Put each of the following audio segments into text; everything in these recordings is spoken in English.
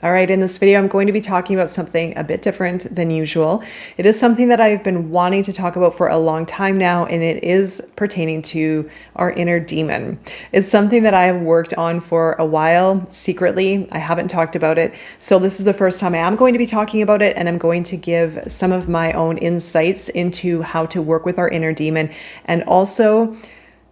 All right, in this video, I'm going to be talking about something a bit different than usual. It is something that I've been wanting to talk about for a long time now, and it is pertaining to our inner demon. It's something that I have worked on for a while secretly. I haven't talked about it. So this is the first time I am going to be talking about it, and I'm going to give some of my own insights into how to work with our inner demon and also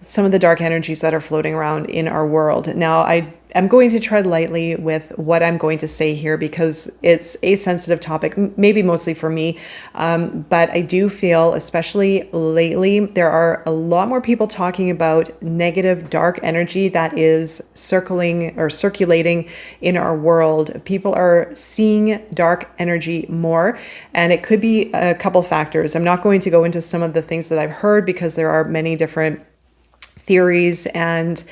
some of the dark energies that are floating around in our world. Now, I'm going to tread lightly with what I'm going to say here because it's a sensitive topic, maybe mostly for me. But I do feel, especially lately, there are a lot more people talking about negative, dark energy that is circulating in our world. People are seeing dark energy more, and it could be a couple factors. I'm not going to go into some of the things that I've heard because there are many different theories and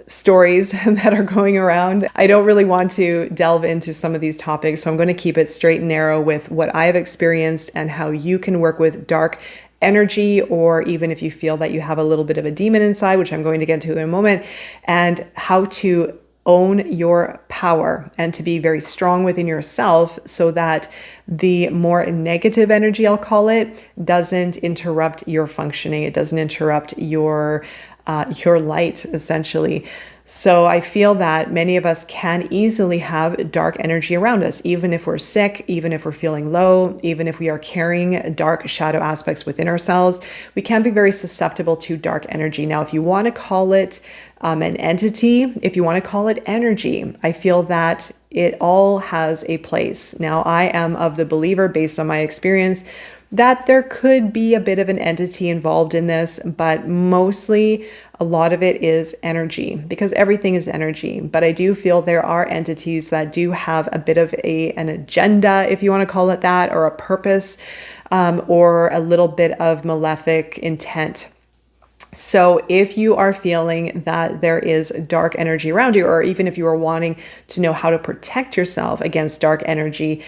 stories that are going around. I don't really want to delve into some of these topics, so I'm going to keep it straight and narrow with what I have experienced and how you can work with dark energy, or even if you feel that you have a little bit of a demon inside, which I'm going to get to in a moment, and how to own your power and to be very strong within yourself so that the more negative energy, I'll call it, doesn't interrupt your functioning. It doesn't interrupt your light, essentially. So I feel that many of us can easily have dark energy around us, even if we're sick, even if we're feeling low, even if we are carrying dark shadow aspects within ourselves. We can be very susceptible to dark energy. Now, if you want to call it an entity, if you want to call it energy, I feel that it all has a place. Now, I am of the believer, based on my experience, that there could be a bit of an entity involved in this, but mostly a lot of it is energy, because everything is energy. But I do feel there are entities that do have a bit of an agenda, if you want to call it that, or a purpose, or a little bit of malefic intent. So if you are feeling that there is dark energy around you, or even if you are wanting to know how to protect yourself against dark energy,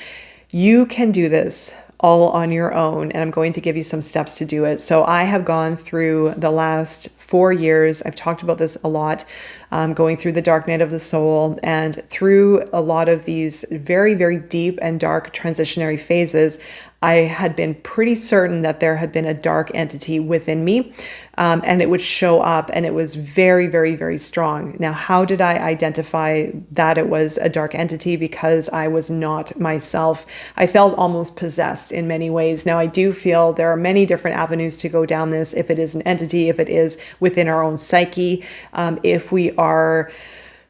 you can do this all on your own, and I'm going to give you some steps to do it. So I have gone through the last 4 years, I've talked about this a lot, going through the dark night of the soul and through a lot of these very, very deep and dark transitionary phases. I had been pretty certain that there had been a dark entity within me, and it would show up, and it was very, very, very strong. Now, how did I identify that it was a dark entity? Because I was not myself. I felt almost possessed in many ways. Now, I do feel there are many different avenues to go down this. If it is an entity, if it is within our own psyche, if we are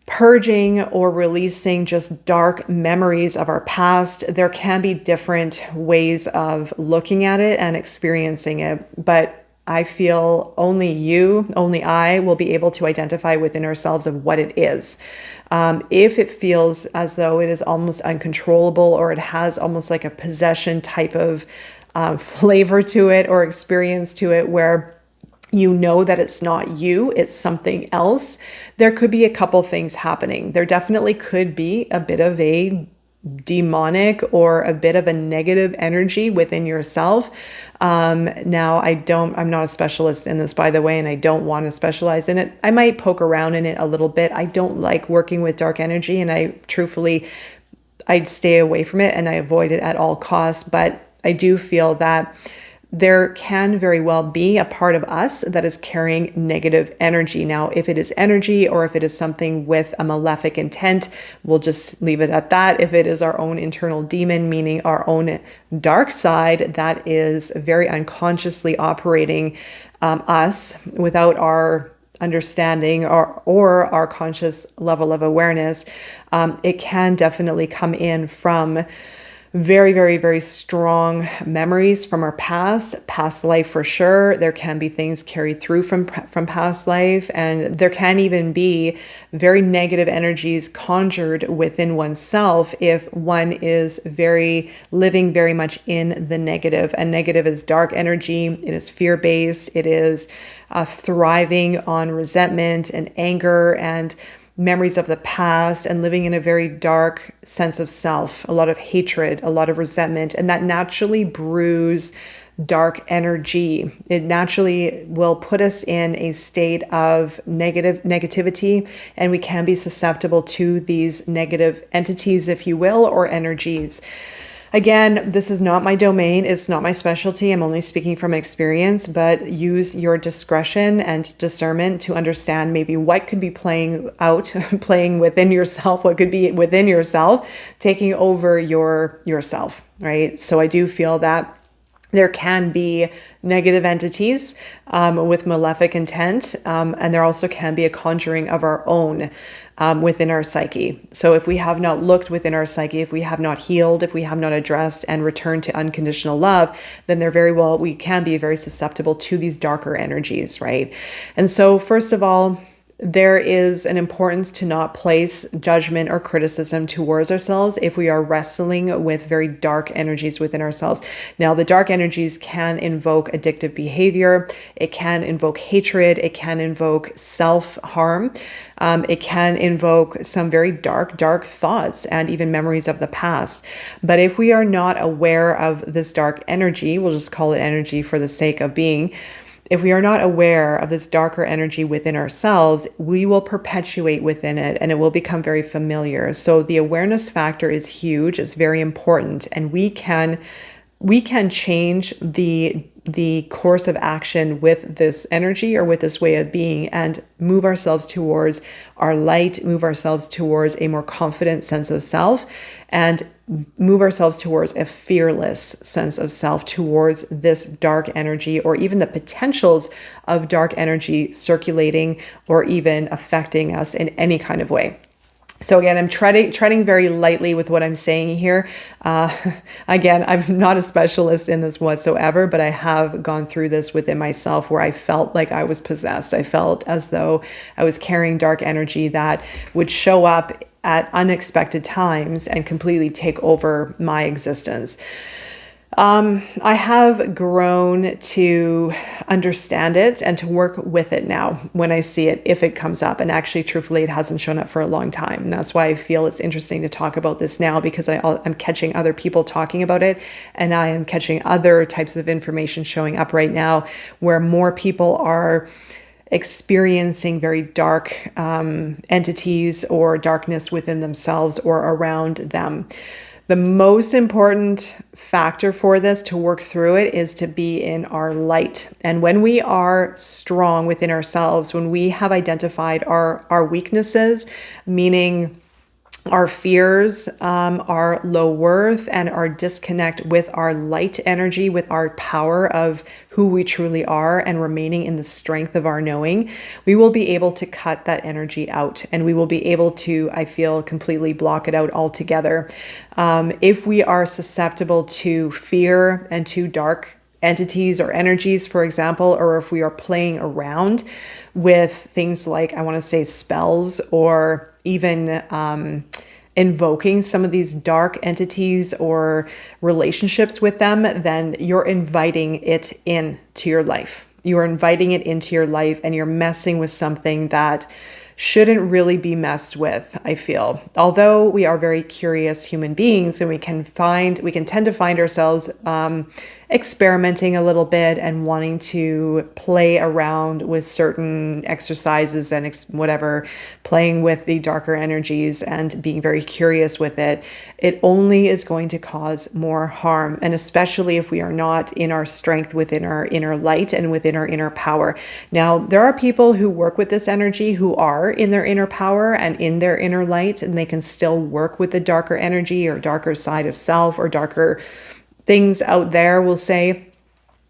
purging or releasing just dark memories of our past, there can be different ways of looking at it and experiencing it. But I feel only I will be able to identify within ourselves of what it is. If it feels as though it is almost uncontrollable, or it has almost like a possession type of flavor to it or experience to it, where you know that it's not you, it's something else, there could be a couple things happening. There definitely could be a bit of a demonic or a bit of a negative energy within yourself. Now, I'm not a specialist in this, by the way, and I don't want to specialize in it. I might poke around in it a little bit. I don't like working with dark energy, and I'd stay away from it and I avoid it at all costs. But I do feel that there can very well be a part of us that is carrying negative energy. Now, if it is energy or if it is something with a malefic intent, we'll just leave it at that. If it is our own internal demon, meaning our own dark side that is very unconsciously operating us without our understanding or our conscious level of awareness, it can definitely come in from very, very, very strong memories from our past life for sure. There can be things carried through from past life, and there can even be very negative energies conjured within oneself if one is living very much in the negative. And negative is dark energy. It is fear-based. It is thriving on resentment and anger and memories of the past, and living in a very dark sense of self, a lot of hatred, a lot of resentment, and that naturally brews dark energy. It naturally will put us in a state of negativity, and we can be susceptible to these negative entities, if you will, or energies. Again, this is not my domain. It's not my specialty. I'm only speaking from experience, but use your discretion and discernment to understand maybe what could be playing out, playing within yourself, what could be within yourself, taking over yourself, right? So I do feel that there can be negative entities with malefic intent, and there also can be a conjuring of our own within our psyche. So if we have not looked within our psyche, if we have not healed, if we have not addressed and returned to unconditional love, then we can be very susceptible to these darker energies, right? And so first of all, there is an importance to not place judgment or criticism towards ourselves if we are wrestling with very dark energies within ourselves. Now, the dark energies can invoke addictive behavior. It can invoke hatred. It can invoke self-harm. It can invoke some very dark thoughts and even memories of the past. But if we are not aware of this dark energy, we'll just call it energy for the sake of being, if we are not aware of this darker energy within ourselves, we will perpetuate within it and it will become very familiar. So the awareness factor is huge. It's very important. And we can change the course of action with this energy or with this way of being and move ourselves towards our light, move ourselves towards a more confident sense of self, and move ourselves towards a fearless sense of self, towards this dark energy or even the potentials of dark energy circulating or even affecting us in any kind of way. So again, I'm treading very lightly with what I'm saying here. Again, I'm not a specialist in this whatsoever, but I have gone through this within myself where I felt like I was possessed. I felt as though I was carrying dark energy that would show up at unexpected times and completely take over my existence. I have grown to understand it and to work with it now when I see it, if it comes up. And actually, truthfully, it hasn't shown up for a long time. And that's why I feel it's interesting to talk about this now, because I'm catching other people talking about it. And I am catching other types of information showing up right now where more people are experiencing very dark entities or darkness within themselves or around them. The most important factor for this, to work through it, is to be in our light. And when we are strong within ourselves, when we have identified our weaknesses, meaning our fears, our low worth, and our disconnect with our light energy, with our power of who we truly are, and remaining in the strength of our knowing, we will be able to cut that energy out, and we will be able to, I feel, completely block it out altogether. If we are susceptible to fear and to dark entities or energies, for example, or if we are playing around with things like, I want to say, spells, or even invoking some of these dark entities or relationships with them, then you're inviting it into your life. You are inviting it into your life, and you're messing with something that shouldn't really be messed with, I feel. Although we are very curious human beings, and we can tend to find ourselves experimenting a little bit and wanting to play around with certain exercises and whatever, playing with the darker energies and being very curious with it, it only is going to cause more harm. And especially if we are not in our strength within our inner light and within our inner power. Now, there are people who work with this energy who are in their inner power and in their inner light, and they can still work with the darker energy or darker side of self or darker things out there, we'll say.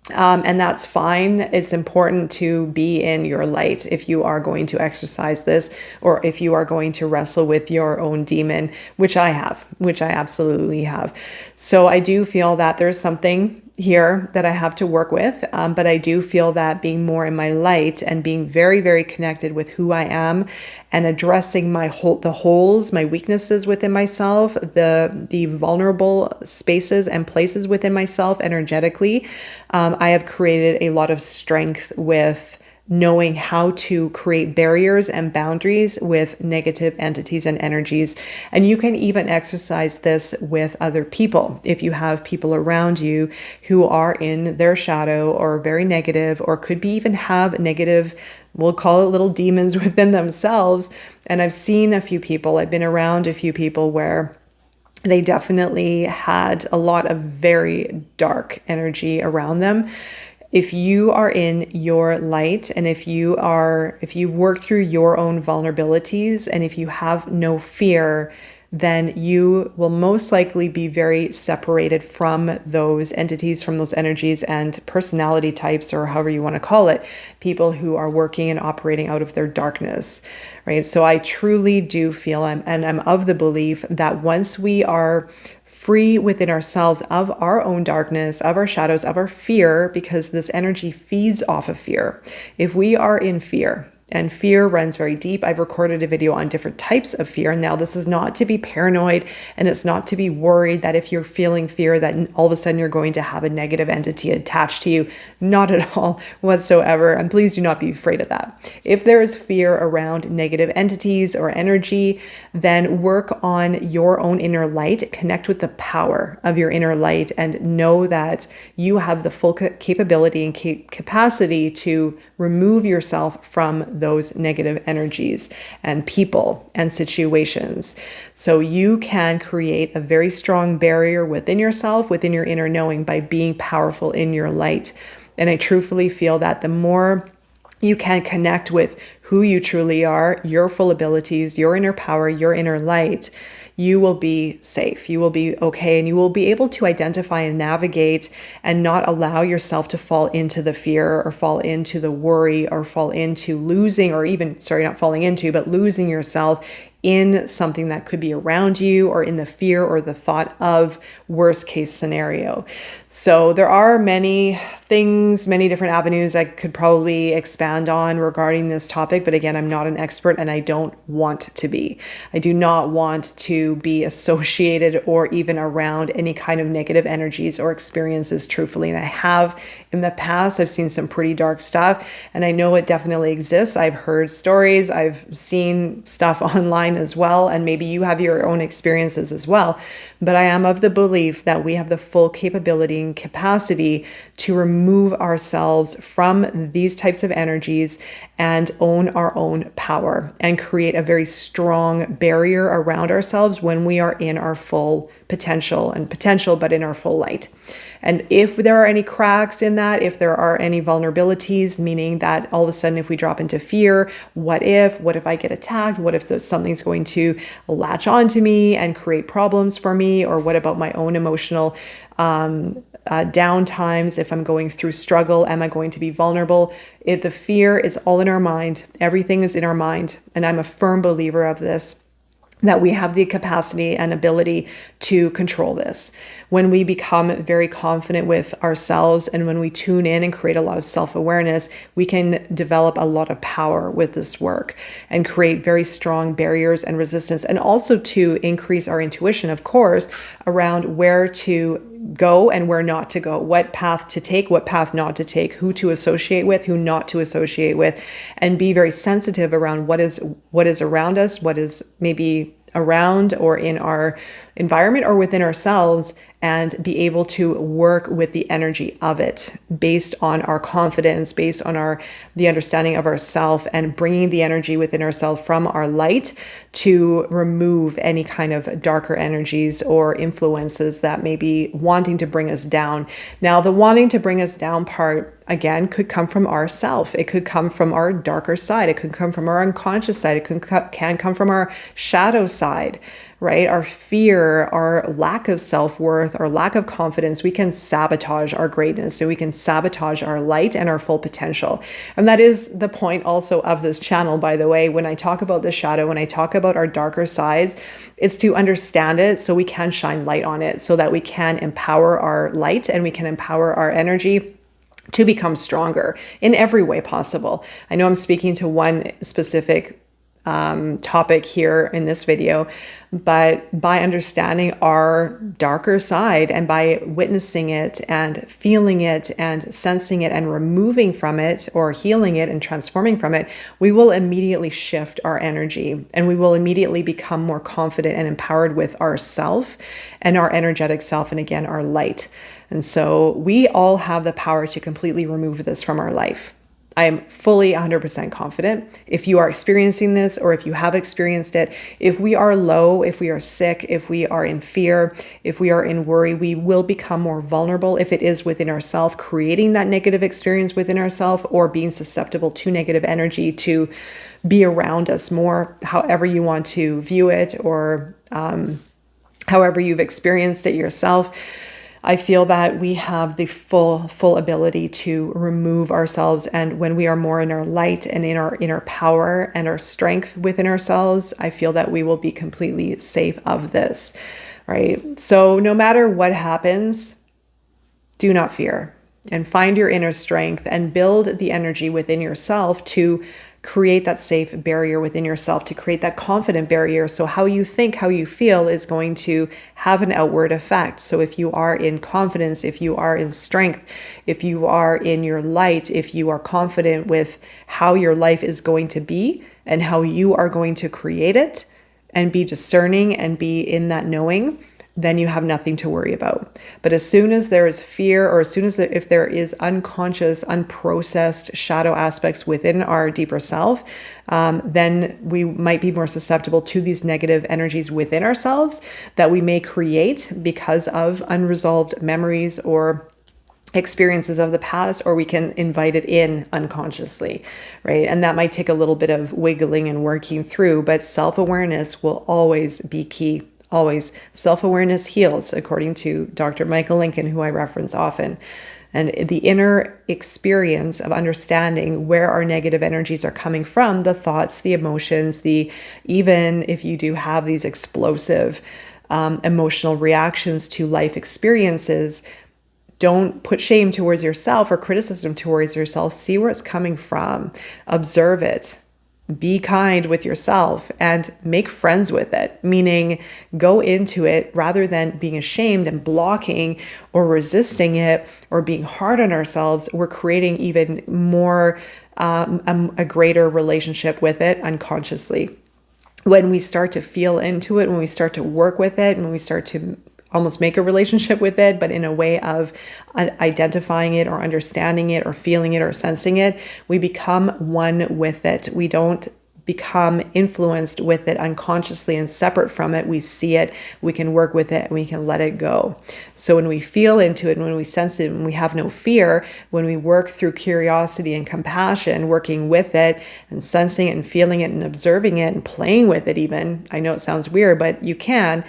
And that's fine. It's important to be in your light if you are going to exercise this, or if you are going to wrestle with your own demon, which I absolutely have. So I do feel that there's something here that I have to work with, but I do feel that being more in my light and being very, very connected with who I am and addressing the holes, my weaknesses within myself, the vulnerable spaces and places within myself energetically, I have created a lot of strength with knowing how to create barriers and boundaries with negative entities and energies. And you can even exercise this with other people. If you have people around you who are in their shadow or very negative, or could be even have negative, we'll call it little demons within themselves. And I've seen a few people, I've been around a few people where they definitely had a lot of very dark energy around them. If you are in your light, and if you work through your own vulnerabilities, and if you have no fear, then you will most likely be very separated from those entities, from those energies and personality types, or however you want to call it, people who are working and operating out of their darkness, right? So I truly do feel, and I'm of the belief that once we are free within ourselves of our own darkness, of our shadows, of our fear, because this energy feeds off of fear. If we are in fear, and fear runs very deep. I've recorded a video on different types of fear. And now this is not to be paranoid, and it's not to be worried that if you're feeling fear that all of a sudden you're going to have a negative entity attached to you. Not at all whatsoever. And please do not be afraid of that. If there is fear around negative entities or energy, then work on your own inner light, connect with the power of your inner light, and know that you have the full capability and capacity to remove yourself from those negative energies and people and situations. So you can create a very strong barrier within yourself, within your inner knowing, by being powerful in your light. And I truthfully feel that the more you can connect with who you truly are, your full abilities, your inner power, your inner light, you will be safe, you will be okay, and you will be able to identify and navigate and not allow yourself to fall into the fear or fall into the worry or fall into losing, or even, not falling into, but losing yourself in something that could be around you, or in the fear or the thought of worst case scenario. So there are many things, many different avenues I could probably expand on regarding this topic. But again, I'm not an expert, and I don't want to be. I do not want to be associated or even around any kind of negative energies or experiences, truthfully. And I have in the past. I've seen some pretty dark stuff, and I know it definitely exists. I've heard stories, I've seen stuff online as well, and maybe you have your own experiences as well. But I am of the belief that we have the full capability and capacity to remove ourselves from these types of energies and own our own power and create a very strong barrier around ourselves when we are in our full potential, but in our full light. And if there are any cracks in that, if there are any vulnerabilities, meaning that all of a sudden, if we drop into fear, what if I get attacked? What if something's going to latch onto me and create problems for me? Or what about my own emotional down times? If I'm going through struggle, am I going to be vulnerable? The fear is all in our mind. Everything is in our mind. And I'm a firm believer of this, that we have the capacity and ability to control this. When we become very confident with ourselves, and when we tune in and create a lot of self-awareness, we can develop a lot of power with this work and create very strong barriers and resistance, and also to increase our intuition, of course, around where to go and where not to go, what path to take, what path not to take, who to associate with, who not to associate with, and be very sensitive around what is around us, what is maybe around or in our environment or within ourselves, and be able to work with the energy of it based on our confidence, based on the understanding of ourself, and bringing the energy within ourselves from our light to remove any kind of darker energies or influences that may be wanting to bring us down. Now, the wanting to bring us down part, again, could come from ourself. It could come from our darker side. It could come from our unconscious side. It can come from our shadow side, right? Our fear, our lack of self-worth, our lack of confidence. We can sabotage our greatness, and we can sabotage our light and our full potential. And that is the point also of this channel, by the way. When I talk about the shadow, when I talk about our darker sides, it's to understand it so we can shine light on it, so that we can empower our light and we can empower our energy to become stronger in every way possible. I know I'm speaking to one specific topic here in this video, but by understanding our darker side and by witnessing it and feeling it and sensing it and removing from it or healing it and transforming from it, we will immediately shift our energy and we will immediately become more confident and empowered with ourself and our energetic self, and again, our light. And so we all have the power to completely remove this from our life. I am fully 100% confident. If you are experiencing this, or if you have experienced it, if we are low, if we are sick, if we are in fear, if we are in worry, we will become more vulnerable if it is within ourselves, creating that negative experience within ourselves, or being susceptible to negative energy to be around us more, however you want to view it, or however you've experienced it yourself. I feel that we have the full ability to remove ourselves. And when we are more in our light and in our inner power and our strength within ourselves, I feel that we will be completely safe of this, right? So no matter what happens, do not fear, and find your inner strength and build the energy within yourself to create that safe barrier within yourself, to create that confident barrier. So how you think, how you feel is going to have an outward effect. So if you are in confidence, if you are in strength, if you are in your light, if you are confident with how your life is going to be and how you are going to create it, and be discerning and be in that knowing, then you have nothing to worry about. But as soon as there is fear, or as soon as if there is unconscious, unprocessed shadow aspects within our deeper self, then we might be more susceptible to these negative energies within ourselves that we may create because of unresolved memories or experiences of the past, or we can invite it in unconsciously, right? And that might take a little bit of wiggling and working through, but self-awareness will always be key. Always. Self-awareness heals, according to Dr. Michael Lincoln, who I reference often. And the inner experience of understanding where our negative energies are coming from, the thoughts, the emotions, even if you do have these explosive emotional reactions to life experiences, don't put shame towards yourself or criticism towards yourself. See where it's coming from. Observe it. Be kind with yourself and make friends with it, meaning go into it rather than being ashamed and blocking or resisting it or being hard on ourselves. We're creating even more, a greater relationship with it unconsciously. When we start to feel into it, when we start to work with it, when we start to almost make a relationship with it, but in a way of identifying it or understanding it or feeling it or sensing it, we become one with it. We don't become influenced with it unconsciously and separate from it. We see it, we can work with it, and we can let it go. So when we feel into it, when we sense it, when we have no fear, when we work through curiosity and compassion, working with it and sensing it and feeling it and observing it and playing with it even, I know it sounds weird, but you can,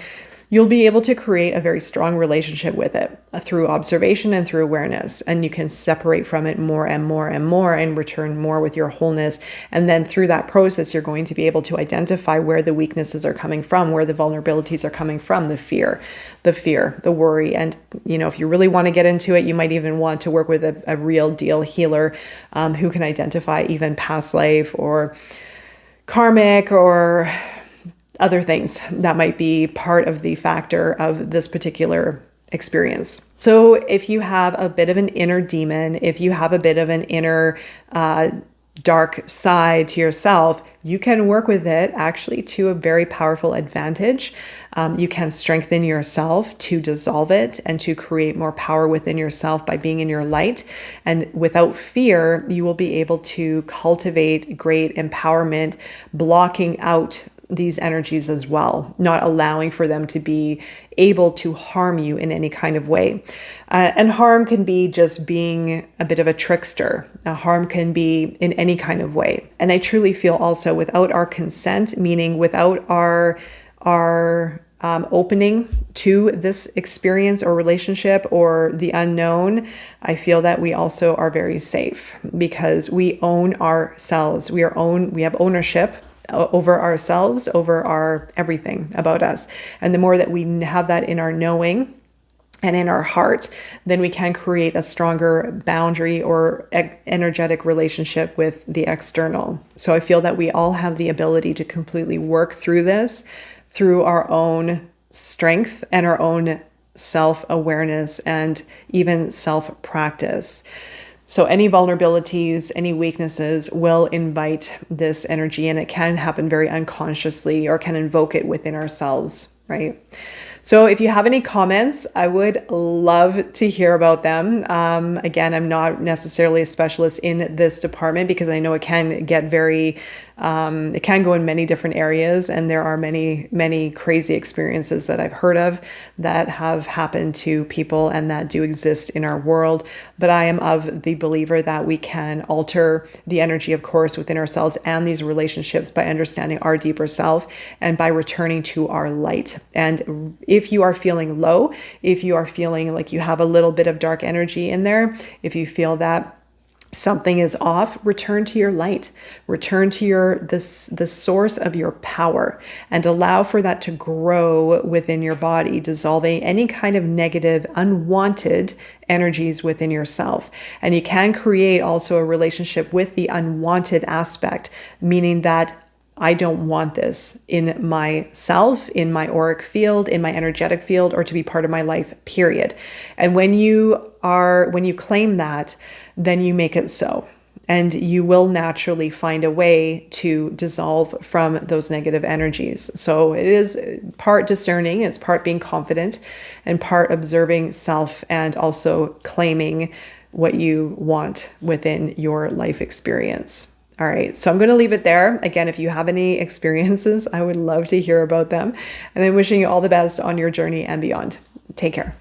you'll be able to create a very strong relationship with it through observation and through awareness. And you can separate from it more and more and more and return more with your wholeness. And then through that process, you're going to be able to identify where the weaknesses are coming from, where the vulnerabilities are coming from, the fear, the worry. And, if you really want to get into it, you might even want to work with a real deal healer who can identify even past life or karmic or other things that might be part of the factor of this particular experience. So if you have a bit of an inner demon, if you have a bit of an inner dark side to yourself, you can work with it actually to a very powerful advantage. You can strengthen yourself to dissolve it and to create more power within yourself by being in your light. And without fear, you will be able to cultivate great empowerment, blocking out these energies as well, not allowing for them to be able to harm you in any kind of way. And harm can be just being a bit of a trickster. Harm can be in any kind of way. And I truly feel also without our consent, meaning without our opening to this experience or relationship or the unknown, I feel that we also are very safe because we own ourselves. We have ownership over ourselves, over our everything about us. And the more that we have that in our knowing, and in our heart, then we can create a stronger boundary or energetic relationship with the external. So I feel that we all have the ability to completely work through this through our own strength and our own self-awareness and even self-practice. So any vulnerabilities, any weaknesses will invite this energy, and it can happen very unconsciously or can invoke it within ourselves, right? So if you have any comments, I would love to hear about them. Again, I'm not necessarily a specialist in this department because I know it can get very, it can go in many different areas, and there are many, many crazy experiences that I've heard of that have happened to people and that do exist in our world. But I am of the believer that we can alter the energy, of course, within ourselves and these relationships by understanding our deeper self and by returning to our light. And if you are feeling low, if you are feeling like you have a little bit of dark energy in there, if you feel that something is off, return to your light, return to the source of your power, and allow for that to grow within your body, dissolving any kind of negative, unwanted energies within yourself. And you can create also a relationship with the unwanted aspect, meaning that I don't want this in myself, in my auric field, in my energetic field, or to be part of my life, period. And when you claim that, then you make it so. And you will naturally find a way to dissolve from those negative energies. So it is part discerning, it's part being confident, and part observing self, and also claiming what you want within your life experience. All right, so I'm going to leave it there. Again, if you have any experiences, I would love to hear about them. And I'm wishing you all the best on your journey and beyond. Take care.